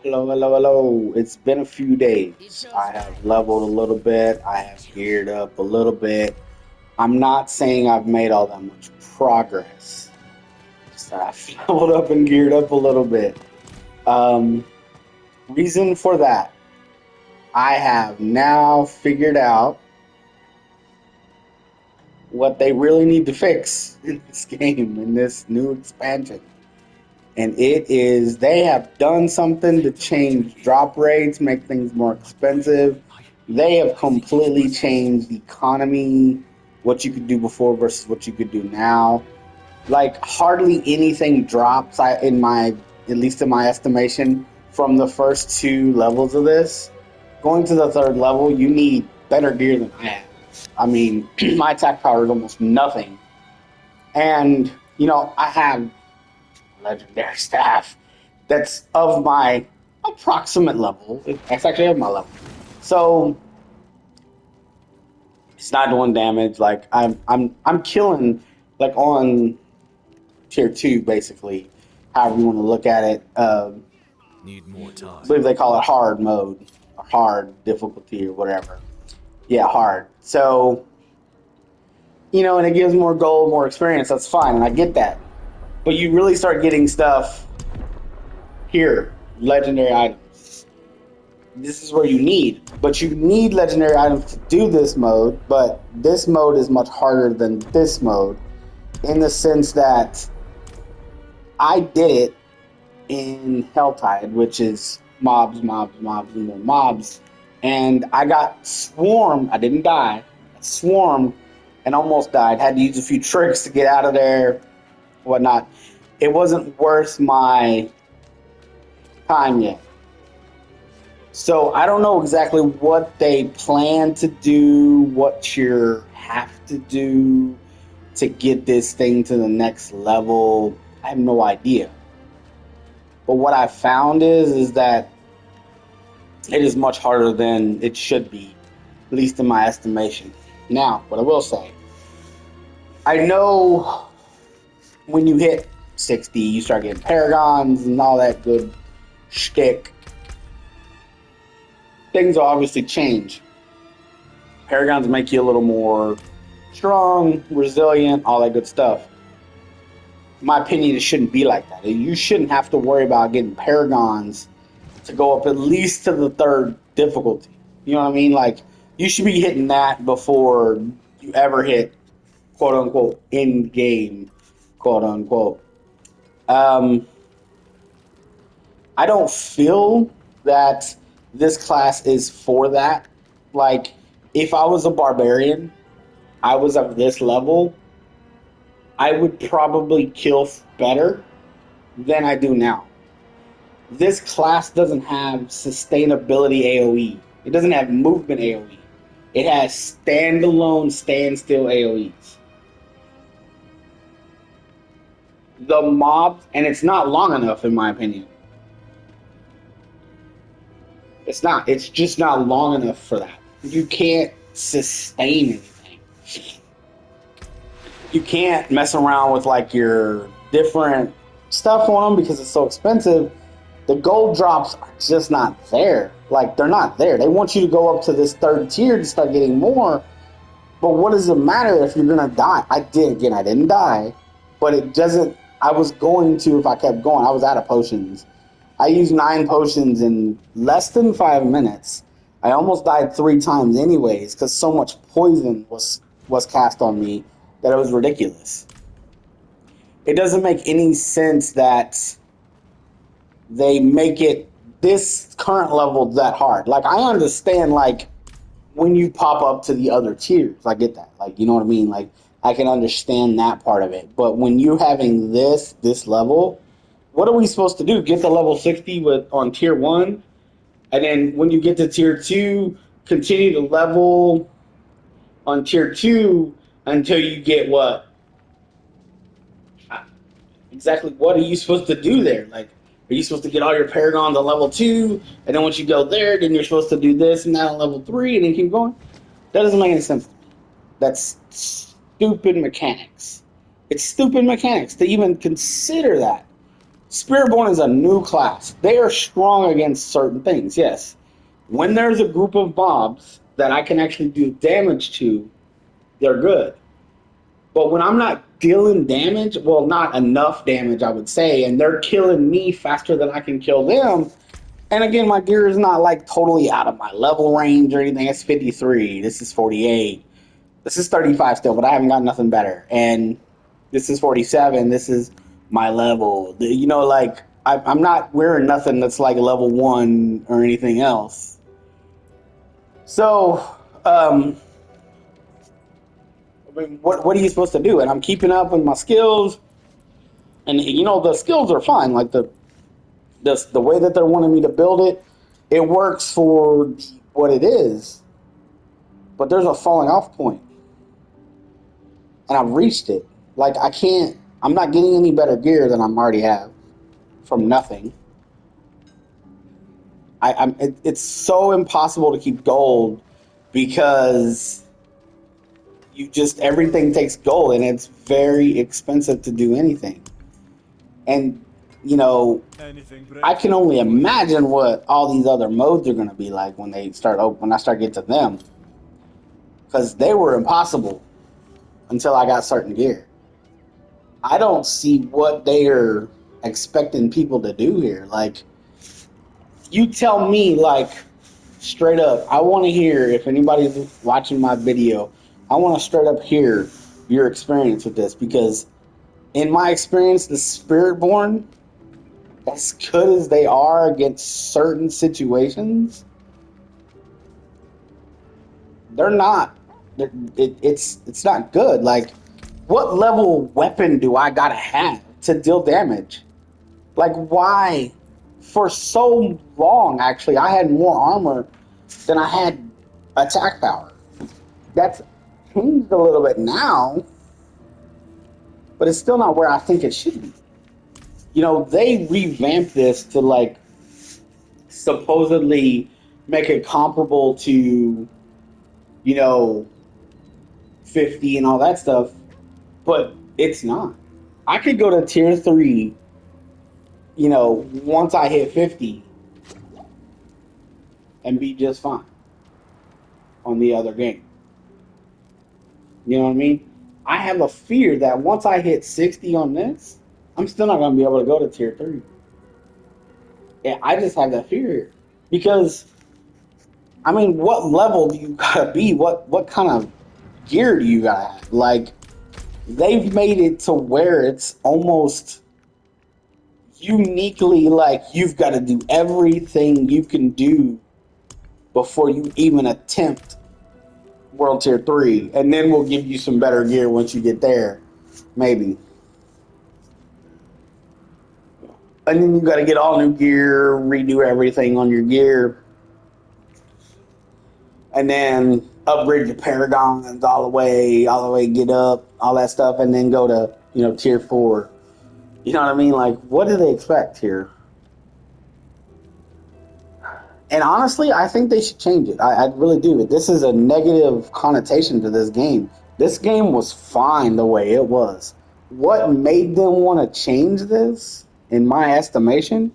Hello, hello, hello. It's been a few days. I have leveled a little bit. I have geared up a little bit. I'm not saying I've made all that much progress. Just that I've leveled up and geared up a little bit. Um, Reason for that, I have now figured out what they really need to fix in this game, in this new expansion. And it is they have done something to change drop rates, make things more expensive. They have completely changed the economy, what you could do before versus what you could do now. Like hardly anything drops in my at least in my estimation from the first two levels of this. Going to the third level, you need better gear than I have. I mean, my attack power is almost nothing. And I have legendary staff that's of my approximate level. It's actually of my level. So it's not doing damage. Like I'm killing like on tier two basically, however you want to look at it. Need more I time. believe they call it hard mode or hard difficulty or whatever. Yeah, hard. So and it gives more gold, more experience. That's fine, and I get that. But you really start getting stuff here, legendary items. This is where you need. But you need legendary items to do this mode, but this mode is much harder than this mode in the sense that I did it in Helltide, which is mobs, mobs, mobs, and more mobs. And I got swarmed. I didn't die. I swarmed and almost died. Had to use a few tricks to get out of there, whatnot. It wasn't worth my time yet. So I don't know exactly what they plan to do, what you have to do to get this thing to the next level. I have no idea. But what I found is that it is much harder than it should be, at least in my estimation. Now, what I will say, I know when you hit 60, you start getting paragons and all that good shtick. Things will obviously change. Paragons make you a little more strong, resilient, all that good stuff. In my opinion, it shouldn't be like that. You shouldn't have to worry about getting paragons to go up at least to the third difficulty. You know what I mean? Like, you should be hitting that before you ever hit quote unquote in game, quote unquote. Um, I don't feel that this class is for that. Like, if I was a barbarian, I was of this level, I would probably kill better than I do now. This class doesn't have sustainability AoE. It doesn't have movement AoE. It has standalone standstill AoEs. The mobs, and it's not long enough in my opinion. It's not. It's just not long enough for that. You can't sustain anything. You can't mess around with like your different stuff on them because it's so expensive. The gold drops are just not there. Like they're not there. They want you to go up to this third tier to start getting more. But what does it matter if you're gonna die? I did again. I didn't die, but it doesn't. I was going to if I kept going. I was out of potions. I used 9 potions in less than 5 minutes. I almost died 3 times anyways because so much poison was cast on me that it was ridiculous. It doesn't make any sense that they make it this current level that hard. Like I understand like when you pop up to the other tiers, I get that. Like you know what I mean? Like I can understand that part of it. But when you're having this level, what are we supposed to do? Get the level 60 with on tier 1 and then when you get to tier 2, continue to level on tier 2 until you get what exactly what are you supposed to do there? Like, are you supposed to get all your paragons on level 2, and then once you go there, then you're supposed to do this and that on level 3, and then keep going? That doesn't make any sense to me. That's stupid mechanics. It's stupid mechanics to even consider that. Spiritborn is a new class. They are strong against certain things, yes. When there's a group of mobs that I can actually do damage to, they're good. But when I'm not dealing damage, well, not enough damage, I would say, and they're killing me faster than I can kill them. And again, my gear is not like totally out of my level range or anything. It's 53. This is 48. This is 35 still, but I haven't got nothing better. And this is 47. This is my level. You know, like I'm not wearing nothing that's like level one or anything else. So, um, I mean, what are you supposed to do? And I'm keeping up with my skills, and you know the skills are fine. Like the way that they're wanting me to build it, it works for what it is. But there's a falling off point, and I've reached it. Like I can't. I'm not getting any better gear than I'm already have from nothing. It's so impossible to keep gold because you just everything takes gold and it's very expensive to do anything. And you know, Anything I break? can only Wait. imagine what all these other modes are going to be like when they start when I start getting to them because they were impossible until I got certain gear. I don't see what they're expecting people to do here. Like you tell me like straight up, I want to hear if anybody's watching my video, I want to straight up hear your experience with this because in my experience, the Spiritborn, as good as they are against certain situations, they're not. It's not good. Like, what level weapon do I gotta have to deal damage? Like, why? For so long, actually, I had more armor than I had attack power. That's changed a little bit now, but it's still not where I think it should be. You know, they revamped this to like supposedly make it comparable to, you know, 50 and all that stuff, but it's not. I could go to tier 3, you know, once I hit 50 and be just fine on the other game. You know what I mean? I have a fear that once I hit 60 on this, I'm still not going to be able to go to tier 3. Yeah, I just have that fear because I mean, what level do you gotta be? What kind of gear do you gotta have? Like they've made it to where it's almost uniquely like you've got to do everything you can do before you even attempt World Tier 3, and then we'll give you some better gear once you get there, maybe. And then you got to get all new gear, redo everything on your gear, and then upgrade your paragons all the way, get up, all that stuff, and then go to tier 4. You know what I mean? Like, what do they expect here? And honestly, I think they should change it. I really do. This is a negative connotation to this game. This game was fine the way it was. What made them want to change this, in my estimation,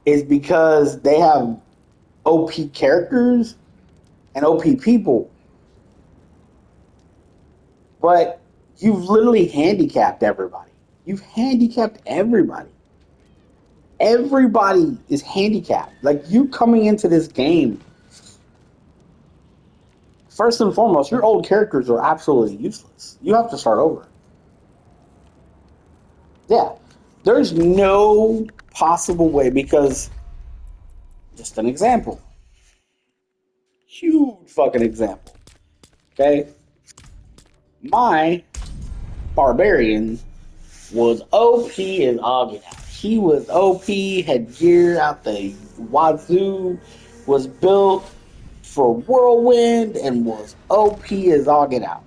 is because they have OP characters and OP people, but you've literally handicapped everybody. You've handicapped everybody. Everybody is handicapped. Like you coming into this game, first and foremost, your old characters are absolutely useless. You have to start over. Yeah. There's no possible way because just an example. Huge fucking example. Okay? My barbarian was OP as all get out. He was OP, had gear out the wazoo, was built for whirlwind, and was OP as all get out.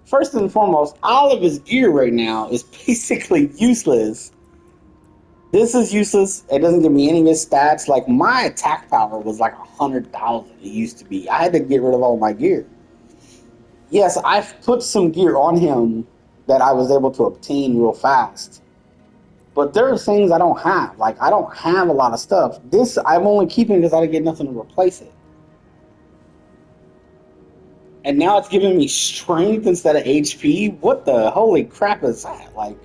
First and foremost, all of his gear right now is basically useless. This is useless. It doesn't give me any of his stats. Like my attack power was like 100,000. It used to be. I had to get rid of all my gear. Yes, I've put some gear on him that I was able to obtain real fast. But there are things I don't have. Like I don't have a lot of stuff. This I'm only keeping because I didn't get nothing to replace it. And now it's giving me strength instead of HP. What the holy crap is that? Like,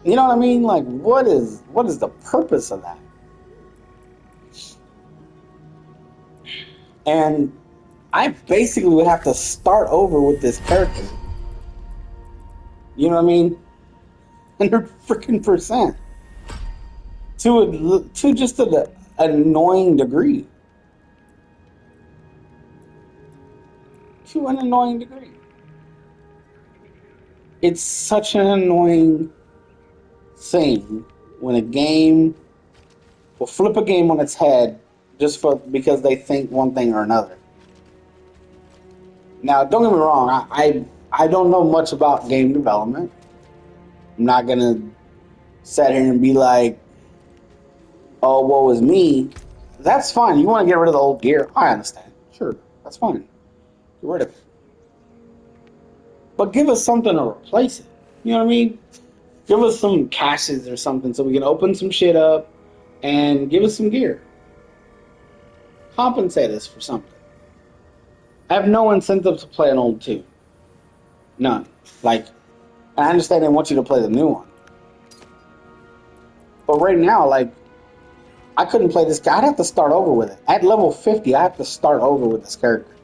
you know what I mean? Like, what is the purpose of that? And I basically would have to start over with this character. You know what I mean? 100% to just an annoying degree. To an annoying degree. It's such an annoying thing when a game will flip a game on its head just for because they think one thing or another. Now, don't get me wrong. I don't know much about game development. I'm not gonna sit here and be like, "Oh, woe is me." That's fine. You want to get rid of the old gear? I understand. Sure, that's fine. Get rid of it. But give us something to replace it. You know what I mean? Give us some caches or something so we can open some shit up and give us some gear. Compensate us for something. I have no incentive to play an old 2. None. Like, I understand they want you to play the new one. But right now, like, I couldn't play this guy. I'd have to start over with it. At level 50, I have to start over with this character.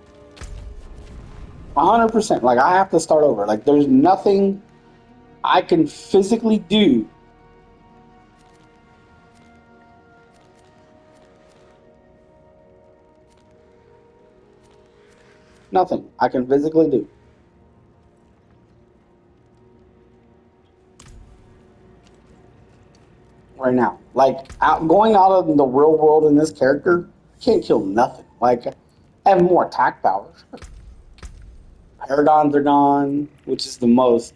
100%. Like, I have to start over. Like, there's nothing I can physically do. Nothing I can physically do. Right now. Like, going out of the real world in this character, can't kill nothing. Like, I have more attack power. Paragons are gone, which is the most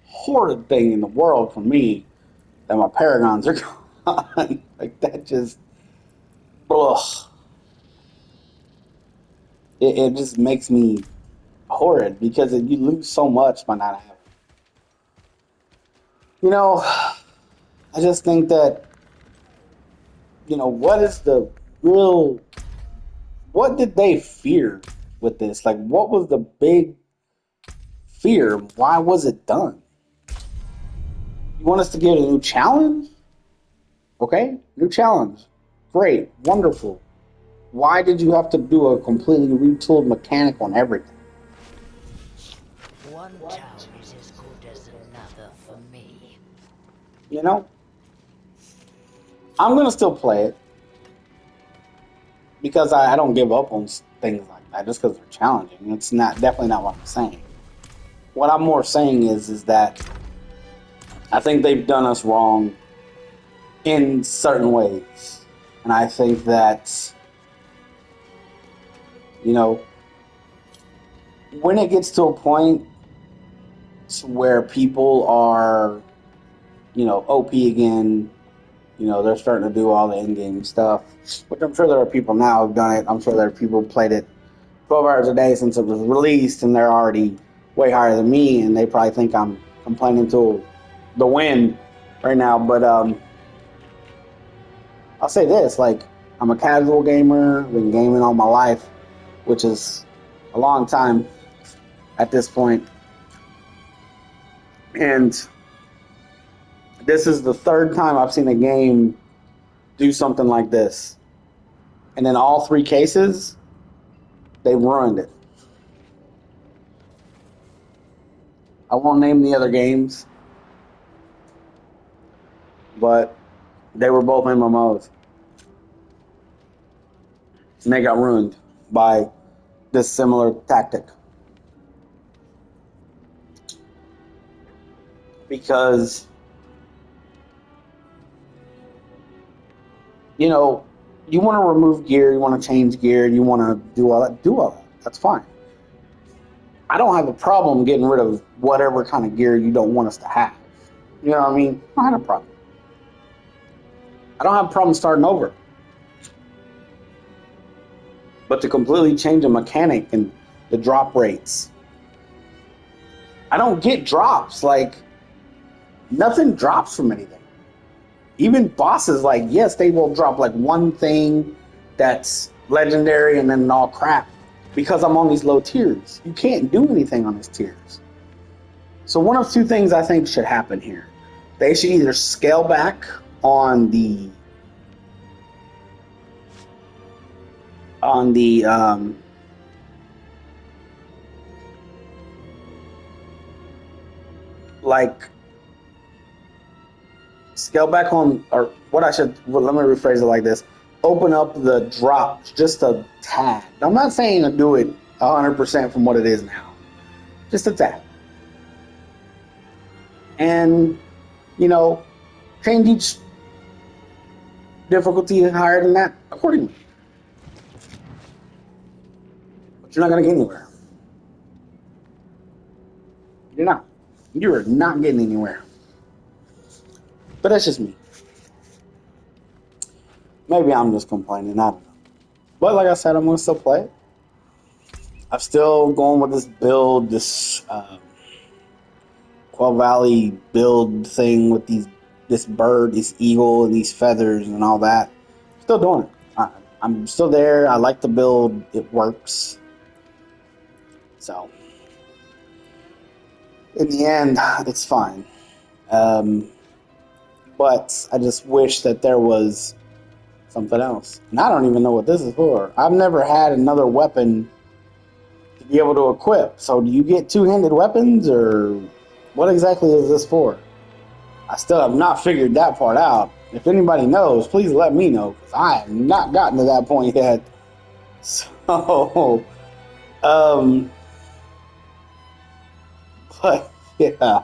horrid thing in the world for me, that my Paragons are gone. Like, that just, ugh. It just makes me horrid because you lose so much by not having. You know, I just think that, what is the real, what did they fear with this? Like, what was the big fear? Why was it done? You want us to get a new challenge? Okay, new challenge. Great, wonderful. Why did you have to do a completely retooled mechanic on everything? One town is as good as another for me. You know, I'm gonna still play it because I don't give up on things like that just because they're challenging. It's not definitely not what I'm saying. What I'm more saying is that I think they've done us wrong in certain ways, and I think that you know when it gets to a point where people are OP again. They're starting to do all the in-game stuff, which I'm sure there are people now who've done it. I'm sure there are people who played it 12 hours a day since it was released, and they're already way higher than me, and they probably think I'm complaining to the wind right now. But I'll say this: like, I'm a casual gamer, been gaming all my life, which is a long time at this point, and this is the third time I've seen a game do something like this, and in all three cases, they ruined it. I won't name the other games, but they were both MMOs, and they got ruined by this similar tactic because you know you want to remove gear, you want to change gear, you want to do all that. Do all that. That's fine. I don't have a problem getting rid of whatever kind of gear you don't want us to have. You know what I mean? I don't have a problem. I don't have a problem starting over. But to completely change a mechanic and the drop rates, I don't get drops. Like, Nothing drops from anything. Even bosses, like, yes, they will drop like one thing that's legendary and then all crap. Because I'm on these low tiers. You can't do anything on these tiers. So one of two things I think should happen here. They should either scale back on the like scale back on, or what I should, well, let me rephrase it like this: open up the drops just a tad. I'm not saying to do it 100% from what it is now, just a tad, and you know, change each difficulty higher than that accordingly. But you're not going to get anywhere. You're not. You are not getting anywhere. But that's just me. Maybe I'm just complaining. I don't know. But like I said, I'm going to still play it. I'm still going with this build, this Quell Valley build thing with this bird, this eagle, and these feathers and all that. Still doing it. I'm still there. I like the build. It works. So in the end, it's fine. But I just wish that there was something else. And I don't even know what this is for. I've never had another weapon to be able to equip. So do you get two-handed weapons, or what exactly is this for? I still have not figured that part out. If anybody knows, please let me know, because I have not gotten to that point yet. So, but yeah,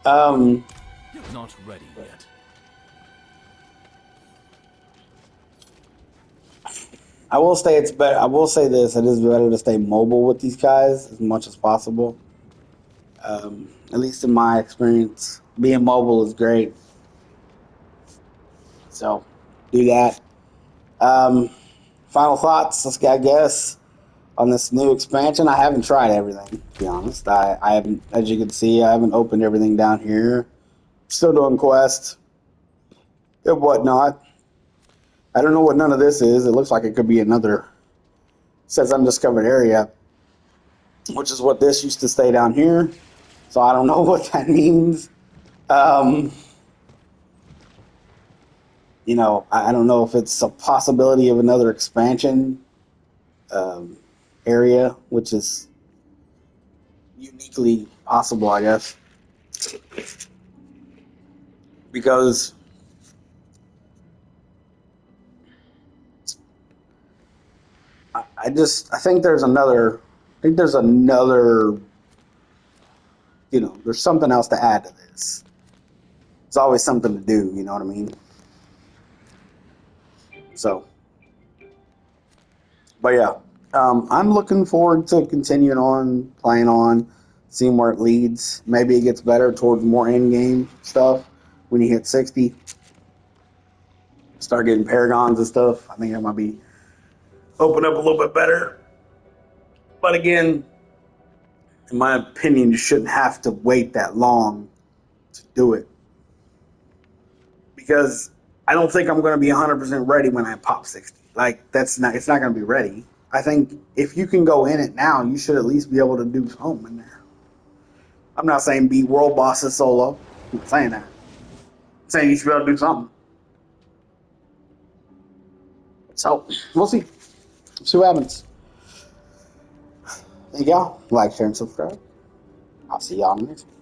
um, Not ready yet. I will say it's better. I will say this: it is better to stay mobile with these guys as much as possible. At least in my experience, being mobile is great. So, do that. Um, Final thoughts, let's get, I guess, on this new expansion. I haven't tried everything, to be honest. I haven't, as you can see, I haven't opened everything down here. Still doing quests and whatnot. I don't know what none of this is. It looks like it could be another, says undiscovered area, which is what this used to stay down here. So I don't know what that means. Um, I don't know if it's a possibility of another expansion um, area, which is uniquely possible, I guess, because I think there's another, there's something else to add to this. It's always something to do, you know what I mean? So, but yeah, I'm looking forward to continuing on, playing on, seeing where it leads. Maybe it gets better towards more in-game stuff when you hit 60. Start getting paragons and stuff. I think it might be open up a little bit better. But again, in my opinion, you shouldn't have to wait that long to do it, because I don't think I'm going to be 100% ready when I pop 60. Like, it's not going to be ready. I think if you can go in it now, you should at least be able to do something in there. I'm not saying beat world bosses solo. I'm not saying that. I'm saying you should be able to do something. So we'll see. See what happens. Thank y'all. Like, share, and subscribe. I'll see y'all in the next one.